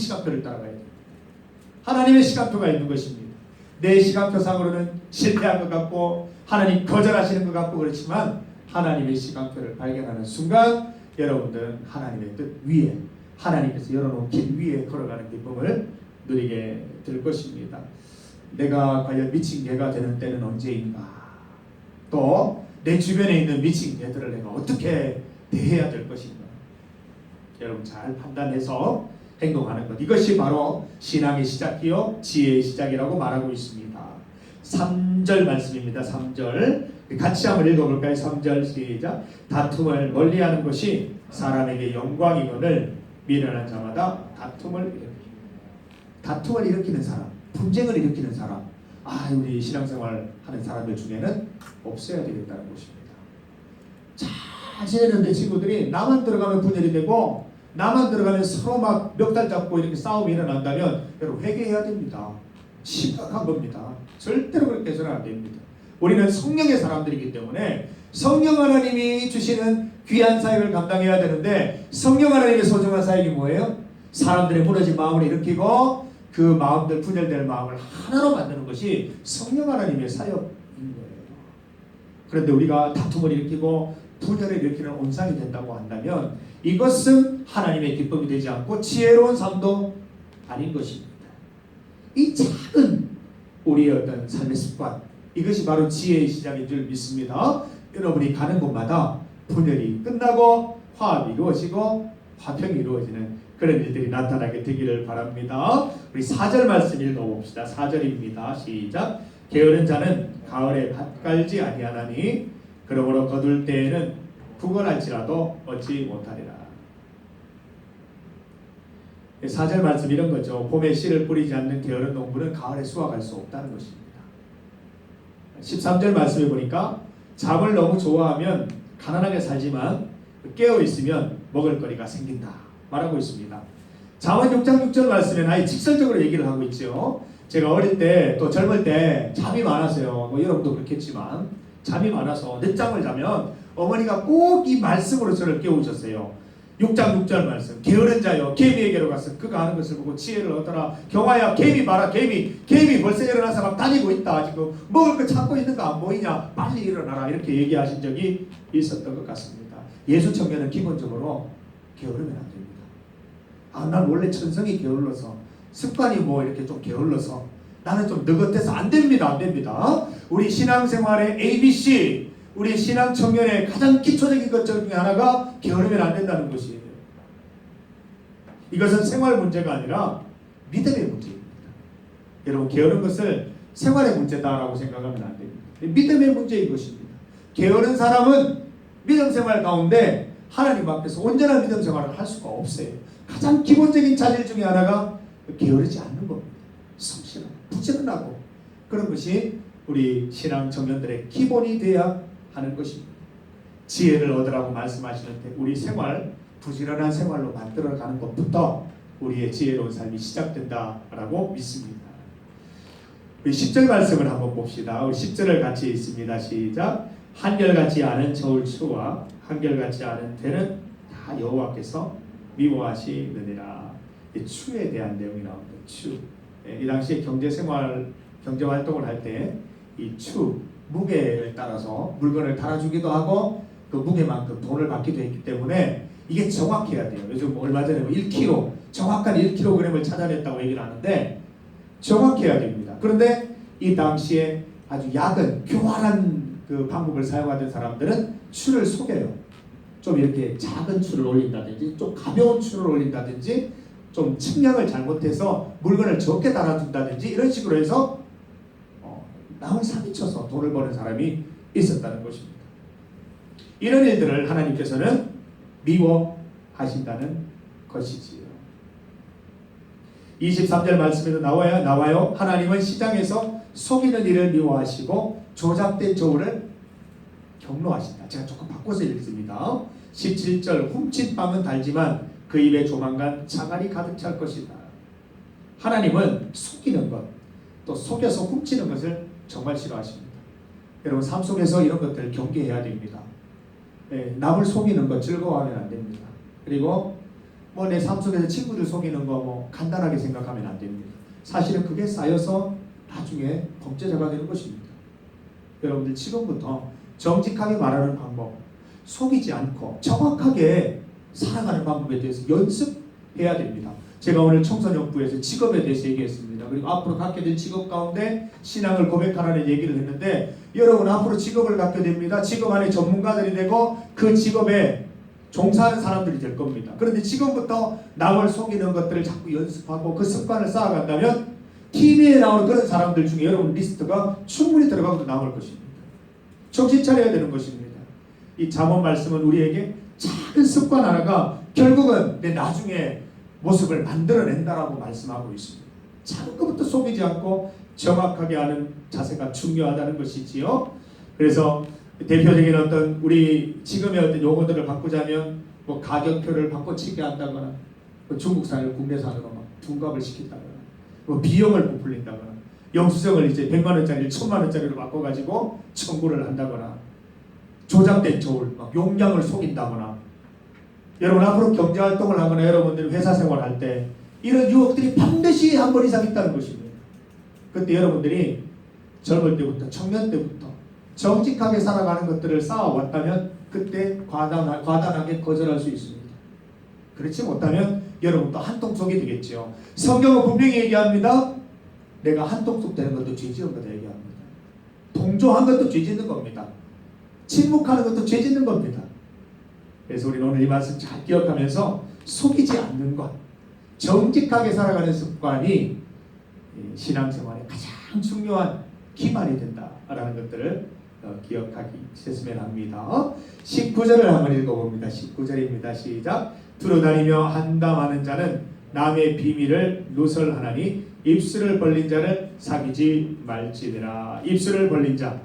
시간표를 따라가야 돼요. 하나님의 시간표가 있는 것입니다. 내 시간표상으로는 실패한 것 같고 하나님 거절하시는 것 같고 그렇지만 하나님의 시간표를 발견하는 순간 여러분들은 하나님의 뜻 위에, 하나님께서 열어놓은 길 위에 걸어가는 기쁨을 누리게 될 것입니다. 내가 과연 미친 개가 되는 때는 언제인가? 또 내 주변에 있는 미친 개들을 내가 어떻게 대해야 될 것인가? 여러분 잘 판단해서 행동하는 것, 이것이 바로 신앙의 시작이요 지혜의 시작이라고 말하고 있습니다. 3절 말씀입니다. 3절 같이 한번 읽어볼까요? 3절 시작. 다툼을 멀리하는 것이 사람에게 영광이거늘 미련한 자마다 다툼을 일으키는 사람, 분쟁을 일으키는 사람, 우리 신앙생활 하는 사람들 중에는 없어야 되겠다는 것입니다. 잘 지내는데 친구들이 나만 들어가면 분열이 되고 나만 들어가면 서로 막 멱살 잡고 이렇게 싸움이 일어난다면 여러분 회개해야 됩니다. 심각한 겁니다. 절대로 그렇게 해서는 안 됩니다. 우리는 성령의 사람들이기 때문에 성령 하나님이 주시는 귀한 사역을 감당해야 되는데 성령 하나님의 소중한 사역이 뭐예요? 사람들의 무너진 마음을 일으키고 그 마음들 분열될 마음을 하나로 만드는 것이 성령 하나님의 사역인 거예요. 그런데 우리가 다툼을 일으키고 분열을 일으키는 온상이 된다고 한다면 이것은 하나님의 기쁨이 되지 않고 지혜로운 삶도 아닌 것입니다. 이 작은 우리의 어떤 삶의 습관, 이것이 바로 지혜의 시작인 줄 믿습니다. 여러분이 가는 곳마다 분열이 끝나고 화합이 이루어지고 화평이 이루어지는 그런 일들이 나타나게 되기를 바랍니다. 우리 4절 말씀 읽어봅시다. 4절입니다. 시작. 게으른 자는 가을에 밭 갈지 아니하나니 그러므로 거둘 때에는 구걸할지라도 얻지 못하리라. 4절 말씀 이런 거죠. 봄에 씨를 뿌리지 않는 게으른 농부는 가을에 수확할 수 없다는 것입니다. 13절 말씀에 보니까 잠을 너무 좋아하면 가난하게 살지만 깨어있으면 먹을 거리가 생긴다 말하고 있습니다. 잠언 6장 6절 말씀에는 아예 직설적으로 얘기를 하고 있죠. 제가 어릴 때 또 젊을 때 잠이 많았어요. 여러분도 그렇겠지만 잠이 많아서 늦잠을 자면 어머니가 꼭 이 말씀으로 저를 깨우셨어요. 6장 6절 말씀. 게으른 자여 개미에게로 가서 그가 하는 것을 보고 지혜를 얻어라. 경아야 개미 봐라. 개미 벌써 일어나서 막 다니고 있다. 지금 먹을 거 찾고 있는 거 안 보이냐. 빨리 일어나라. 이렇게 얘기하신 적이 있었던 것 같습니다. 예수 청년은 기본적으로 게으르면 안 됩니다. 난 원래 천성이 게을러서 습관이 이렇게 좀 게을러서 나는 좀 느긋해서 안 됩니다. 우리 신앙생활의 ABC, 우리 신앙 청년의 가장 기초적인 것 중에 하나가 게으르면 안 된다는 것이에요. 이것은 생활 문제가 아니라 믿음의 문제입니다. 여러분 게으른 것을 생활의 문제다라고 생각하면 안 됩니다. 믿음의 문제인 것입니다. 게으른 사람은 믿음 생활 가운데 하나님 앞에서 온전한 믿음 생활을 할 수가 없어요. 가장 기본적인 자질 중에 하나가 게으르지 않는 겁니다. 성실하고 부지런하고 그런 것이 우리 신앙 청년들의 기본이 되어야 하는 것입니다. 지혜를 얻으라고 말씀하시는데 우리 생활, 부지런한 생활로 만들어가는 것부터 우리의 지혜로운 삶이 시작된다라고 믿습니다. 우리 10절 말씀을 한번 봅시다. 우리 10절을 같이 읽습니다. 시작. 한결같이 않은 저울추와 한결같이 않은 대는 다 여호와께서 미워하시느니라. 이 추에 대한 내용이 나옵니다. 추. 이 당시에 경제 활동을 할 때 이 추, 무게를 따라서 물건을 달아주기도 하고 그 무게만큼 돈을 받기도 했기 때문에 이게 정확해야 돼요. 요즘 얼마 전에 1kg, 정확한 1kg을 찾아냈다고 얘기를 하는데 정확해야 됩니다. 그런데 이 당시에 아주 약은 교활한 그 방법을 사용하던 사람들은 추를 속여요. 좀 이렇게 작은 추를 올린다든지 좀 가벼운 추를 올린다든지 좀 측량을 잘못해서 물건을 적게 달아준다든지 이런 식으로 해서 남을 사기쳐서 돈을 버는 사람이 있었다는 것입니다. 이런 일들을 하나님께서는 미워하신다는 것이지요. 23절 말씀에도 나와요. 하나님은 시장에서 속이는 일을 미워하시고 조작된 저울을 경노하신다. 제가 조금 바꿔서 읽습니다. 17절 훔친 빵은 달지만 그 입에 조만간 자갈이 가득 찰 것이다. 하나님은 속이는 것, 또 속여서 훔치는 것을 정말 싫어하십니다. 여러분 삶 속에서 이런 것들을 경계해야 됩니다. 남을 속이는 것 즐거워하면 안 됩니다. 그리고 뭐 내 삶 속에서 친구들 속이는 거 뭐 간단하게 생각하면 안 됩니다. 사실은 그게 쌓여서 나중에 범죄자가 되는 것입니다. 여러분들 지금부터 정직하게 말하는 방법, 속이지 않고 정확하게 살아가는 방법에 대해서 연습해야 됩니다. 제가 오늘 청소년부에서 직업에 대해서 얘기했습니다. 그리고 앞으로 갖게 될 직업 가운데 신앙을 고백하라는 얘기를 했는데, 여러분 앞으로 직업을 갖게 됩니다. 직업 안에 전문가들이 되고 그 직업에 종사하는 사람들이 될 겁니다. 그런데 지금부터 남을 속이는 것들을 자꾸 연습하고 그 습관을 쌓아간다면 TV에 나오는 그런 사람들 중에 여러분 리스트가 충분히 들어가고 나올 것입니다. 정신 차려야 되는 것입니다. 이 잠언 말씀은 우리에게 작은 습관 하나가 결국은 내 나중에 모습을 만들어낸다라고 말씀하고 있습니다. 작은 것부터 속이지 않고 정확하게 하는 자세가 중요하다는 것이지요. 그래서 대표적인 어떤 우리 지금의 어떤 용어들을 바꾸자면 뭐 가격표를 바꿔치기 한다거나 뭐 중국산을 국내산으로 막 둔갑을 시킨다거나 뭐 비용을 부풀린다거나 영수증을 이제 100만 원짜리를 1000만 원짜리로 바꿔가지고 청구를 한다거나 조작된 저울 막 용량을 속인다거나, 여러분 앞으로 경제활동을 하거나 여러분들이 회사 생활할 때 이런 유혹들이 반드시 한 번 이상 있다는 것입니다. 그때 여러분들이 젊을 때부터 청년 때부터 정직하게 살아가는 것들을 쌓아왔다면 그때 과단하게 거절할 수 있습니다. 그렇지 못하면 여러분도 한통속이 되겠죠. 성경은 분명히 얘기합니다. 내가 한통속 되는 것도 죄지은 거다 얘기합니다. 동조한 것도 죄짓는 겁니다. 침묵하는 것도 죄짓는 겁니다. 그래서 우리는 오늘 이 말씀 잘 기억하면서 속이지 않는 것, 정직하게 살아가는 습관이 신앙생활의 가장 중요한 기반이 된다라는 것들을 기억하기 있었으면 합니다. 19절을 한번 읽어봅니다. 19절입니다. 시작. 두루 다니며 한담하는 자는 남의 비밀을 누설하나니 입술을 벌린 자를 사귀지 말지니라. 입술을 벌린 자,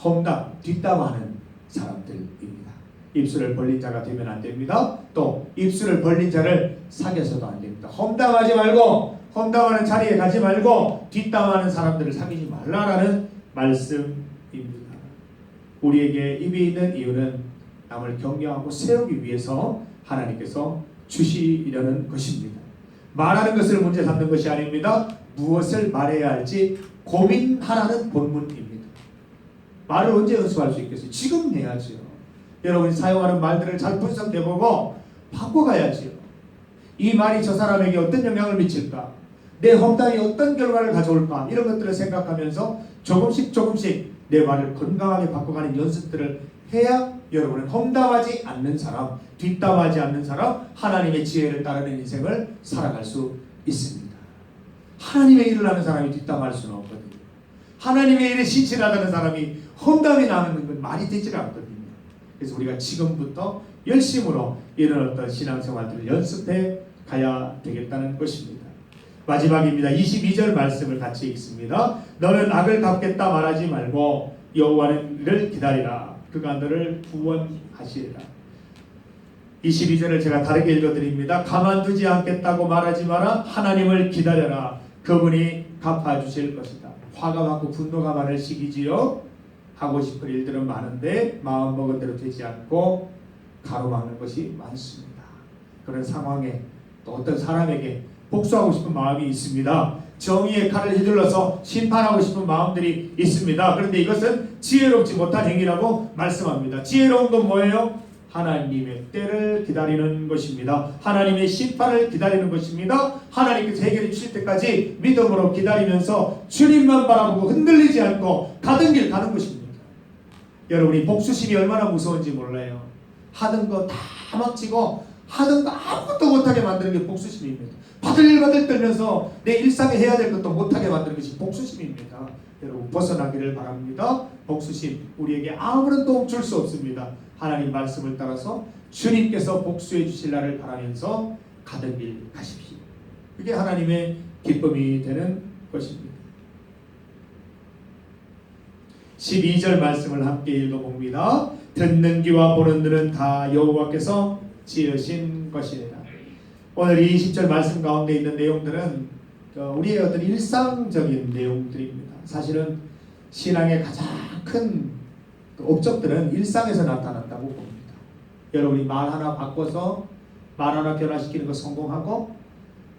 험담, 뒷담하는 사람들입니다. 입술을 벌린 자가 되면 안 됩니다. 또 입술을 벌린 자를 사귀어서도 안 됩니다. 험담하지 말고, 험담하는 자리에 가지 말고 뒷담하는 사람들을 사귀지 말라라는 말씀입니다. 우리에게 입이 있는 이유는 남을 격려하고 세우기 위해서 하나님께서 주시려는 것입니다. 말하는 것을 문제 삼는 것이 아닙니다. 무엇을 말해야 할지 고민하라는 본문입니다. 말을 언제 연습할 수 있겠어요? 지금 해야죠. 여러분이 사용하는 말들을 잘 분석해보고 바꿔가야지요. 이 말이 저 사람에게 어떤 영향을 미칠까? 내 험담이 어떤 결과를 가져올까? 이런 것들을 생각하면서 조금씩 내 말을 건강하게 바꿔가는 연습들을 해야 여러분은 험담하지 않는 사람, 뒷담하지 않는 사람, 하나님의 지혜를 따르는 인생을 살아갈 수 있습니다. 하나님의 일을 하는 사람이 뒷담할 수는 없거든요. 하나님의 일에 신실하다는 사람이 험담이 나는 건 말이 되질 않거든요. 그래서 우리가 지금부터 열심으로 이런 어떤 신앙생활들을 연습해 가야 되겠다는 것입니다. 마지막입니다. 22절 말씀을 같이 읽습니다. 너는 악을 갚겠다 말하지 말고 여호와를 기다리라. 그가 너를 구원하시리라. 22절을 제가 다르게 읽어드립니다. 가만두지 않겠다고 말하지 마라. 하나님을 기다려라. 그분이 갚아주실 것이다. 화가 많고 분노가 많을 시기지요. 하고 싶은 일들은 많은데 마음먹은 대로 되지 않고 가로막는 것이 많습니다. 그런 상황에 또 어떤 사람에게 복수하고 싶은 마음이 있습니다. 정의의 칼을 휘둘러서 심판하고 싶은 마음들이 있습니다. 그런데 이것은 지혜롭지 못한 행위라고 말씀합니다. 지혜로운 건 뭐예요? 하나님의 때를 기다리는 것입니다. 하나님의 심판을 기다리는 것입니다. 하나님께서 해결해 주실 때까지 믿음으로 기다리면서 주님만 바라보고 흔들리지 않고 가던 길 가는 것입니다. 여러분이 복수심이 얼마나 무서운지 몰라요. 하던 거 다 막치고 하던 거 아무것도 못하게 만드는 게 복수심입니다. 받을 일 받을 떨면서 내 일상에 해야 될 것도 못하게 만드는 것이 복수심입니다. 여러분 벗어나기를 바랍니다. 복수심 우리에게 아무런 도움 줄 수 없습니다. 하나님 말씀을 따라서 주님께서 복수해 주실 날을 바라면서 가던 길 가십시오. 그게 하나님의 기쁨이 되는 것입니다. 12절 말씀을 함께 읽어봅니다. 듣는 귀와 보는 눈은 다 여호와께서 지으신 것이니라. 오늘 이 20절 말씀 가운데 있는 내용들은 우리의 어떤 일상적인 내용들입니다. 사실은 신앙의 가장 큰 업적들은 일상에서 나타난다고 봅니다. 여러분이 말 하나 바꿔서 말 하나 변화시키는 거 성공하고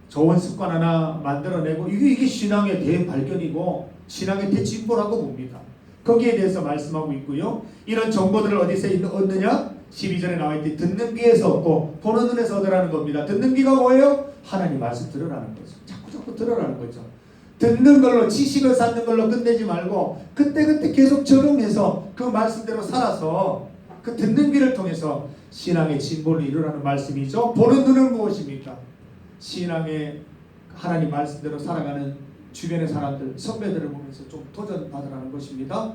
좋은 습관 하나 만들어내고 이게 신앙의 대발견이고 신앙의 대진보라고 봅니다. 거기에 대해서 말씀하고 있고요. 이런 정보들을 어디서 얻느냐? 12절에 나와 있듯이 듣는 귀에서 얻고 보는 눈에서 얻으라는 겁니다. 듣는 귀가 뭐예요? 하나님 말씀 들으라는 거죠. 자꾸 들으라는 거죠. 듣는 걸로 지식을 쌓는 걸로 끝내지 말고 그때그때 계속 적용해서 그 말씀대로 살아서 그 듣는 귀를 통해서 신앙의 진보를 이루라는 말씀이죠. 보는 눈은 무엇입니까? 신앙의 하나님 말씀대로 살아가는 주변의 사람들, 선배들을 보면서 좀 도전받으라는 것입니다.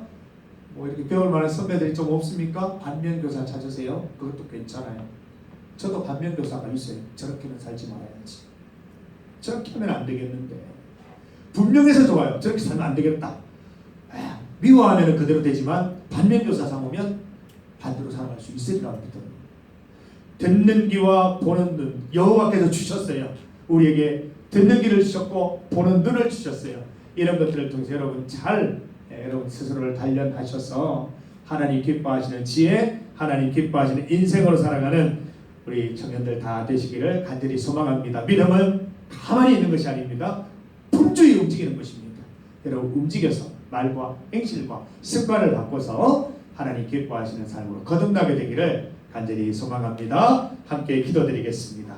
뭐 이렇게 배울 만한 선배들이 좀 없습니까? 반면교사 찾으세요. 그것도 괜찮아요. 저도 반면교사가 있어요. 저렇게는 살지 말아야지. 저렇게 하면 안 되겠는데. 분명해서 좋아요. 저렇게 살면 안 되겠다. 미워하면 그대로 되지만 반면교사 삼으면 반대로 살아갈 수 있으리라고 믿어요. 듣는 귀와 보는 눈, 여호와께서 주셨어요. 우리에게 듣는 귀를 주셨고 보는 눈을 주셨어요. 이런 것들을 통해서 여러분 여러분 스스로를 단련하셔서 하나님 기뻐하시는 지혜, 하나님 기뻐하시는 인생으로 살아가는 우리 청년들 다 되시기를 간절히 소망합니다. 믿음은 가만히 있는 것이 아닙니다. 분주히 움직이는 것입니다. 여러분 움직여서 말과 행실과 습관을 바꿔서 하나님 기뻐하시는 삶으로 거듭나게 되기를 간절히 소망합니다. 함께 기도드리겠습니다.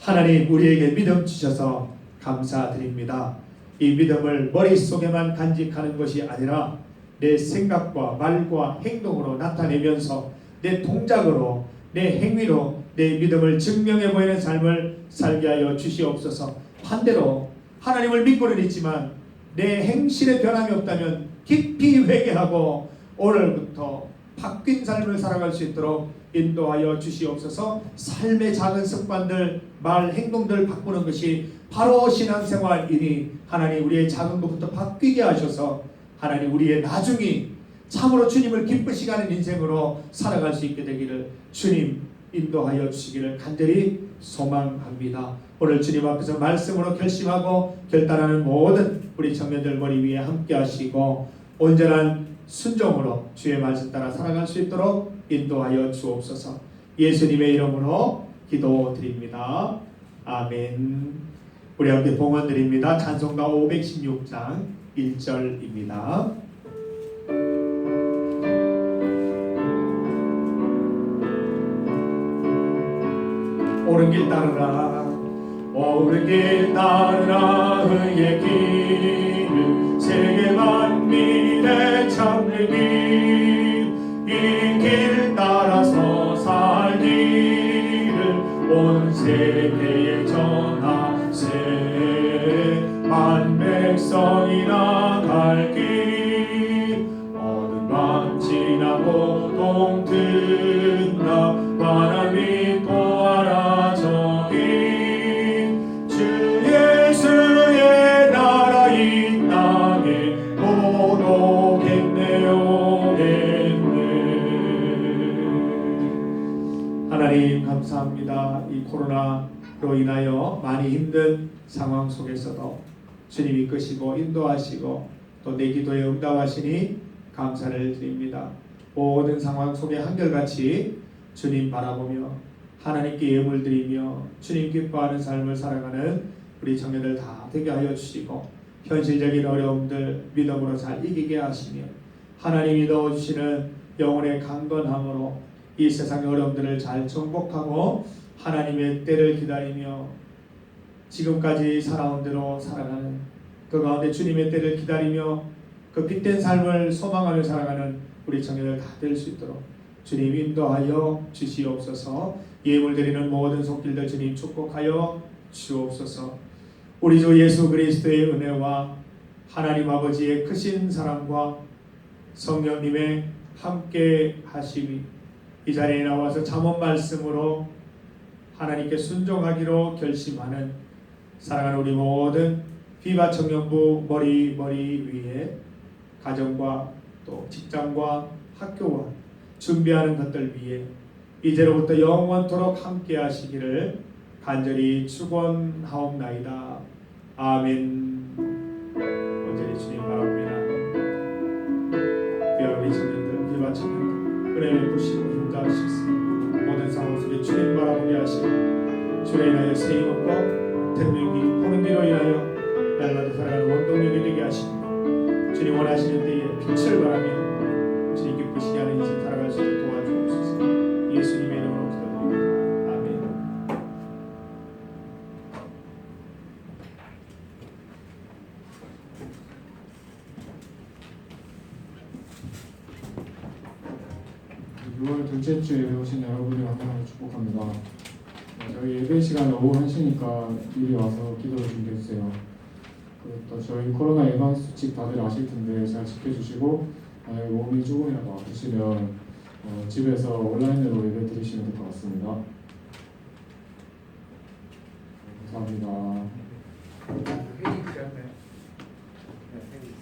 하나님 우리에게 믿음 주셔서 감사드립니다. 이 믿음을 머릿속에만 간직하는 것이 아니라 내 생각과 말과 행동으로 나타내면서 내 동작으로 내 행위로 내 믿음을 증명해 보이는 삶을 살게 하여 주시옵소서. 반대로 하나님을 믿고는 있지만 내 행실에 변함이 없다면 깊이 회개하고 오늘부터 바뀐 삶을 살아갈 수 있도록 인도하여 주시옵소서. 삶의 작은 습관들, 말, 행동들 바꾸는 것이 바로 신앙생활이니 하나님 우리의 작은 것부터 바뀌게 하셔서 하나님 우리의 나중이 참으로 주님을 기쁘시게 하는 인생으로 살아갈 수 있게 되기를 주님 인도하여 주시기를 간절히 소망합니다. 오늘 주님 앞에서 말씀으로 결심하고 결단하는 모든 우리 청년들 머리 위에 함께 하시고 온전한 순종으로 주의 말씀 따라 살아갈 수 있도록 인도하여 주옵소서. 예수님의 이름으로 기도드립니다. 아멘. 우리 함께 봉헌드립니다. 찬송가 516장 1절입니다. 옳은 길 따르라 옳은 길 따르라 의의 길을 세계 만민의 참는 길 이 길 따라서 살기를 온 세계에 전하세 만 백성이 나갈 길 어느 밤 지나고 동튼다 바람 믿고 알아 저기 주 예수의 나라 이 땅에 오겠네요. 하나님 감사합니다. 이 코로나로 인하여 많이 힘든 상황 속에서도 주님 이끄시고 인도하시고 또 내 기도에 응답하시니 감사를 드립니다. 모든 상황 속에 한결같이 주님 바라보며 하나님께 예물 드리며 주님 기뻐하는 삶을 살아가는 우리 청년들 다 되게 하여 주시고 현실적인 어려움들 믿음으로 잘 이기게 하시며 하나님이 넣어주시는 영혼의 강건함으로 이 세상의 어려움들을 잘 정복하고 하나님의 때를 기다리며 지금까지 살아온 대로 살아가는 그 가운데 주님의 때를 기다리며 그 빛된 삶을 소망하며 살아가는 우리 청년들 다 될 수 있도록 주님 인도하여 주시옵소서. 예물 드리는 모든 손길들 주님 축복하여 주옵소서. 우리 주 예수 그리스도의 은혜와 하나님 아버지의 크신 사랑과 성령님의 함께 하심이 이 자리에 나와서 잠언 말씀으로 하나님께 순종하기로 결심하는 사랑하는 우리 모든 비바 청년부 머리 위에 가정과 또 직장과 학교와 준비하는 것들 위해 이제로부터 영원토록 함께 하시기를 간절히 축원하옵나이다. 아멘. 온전히 주님 바랍니다. 우리 청년들, 비바 청년들 은혜를 보시고 힘도 하시겠습니다. 모든 상황 속에 주님 바라보게 하시고 주로 인하여 새 힘과 태능력이 보는기로 인하여 날마다 살아가는 원동력이 되게 하시고 주님 원하시는 때에 빛을 발하며 주님 기쁘시게 하는 인생 살아갈 수 있도록 도와주옵소서. 예수님의 이름으로 기도드립니다. 아멘. (6월) 둘째 주 예배 오신 여러분을 환영하고 축복합니다. 저희 예배 시간은 오후 1시니까 미리 와서 기도를 준비해주세요. 또 저희 코로나 예방 수칙 다들 아실 텐데 잘 지켜주시고 만약에 몸이 조금이라도 아프시면 집에서 온라인으로 예배 드리시면 될 것 같습니다. 감사합니다. 회의 드렸나요? 네, 회의.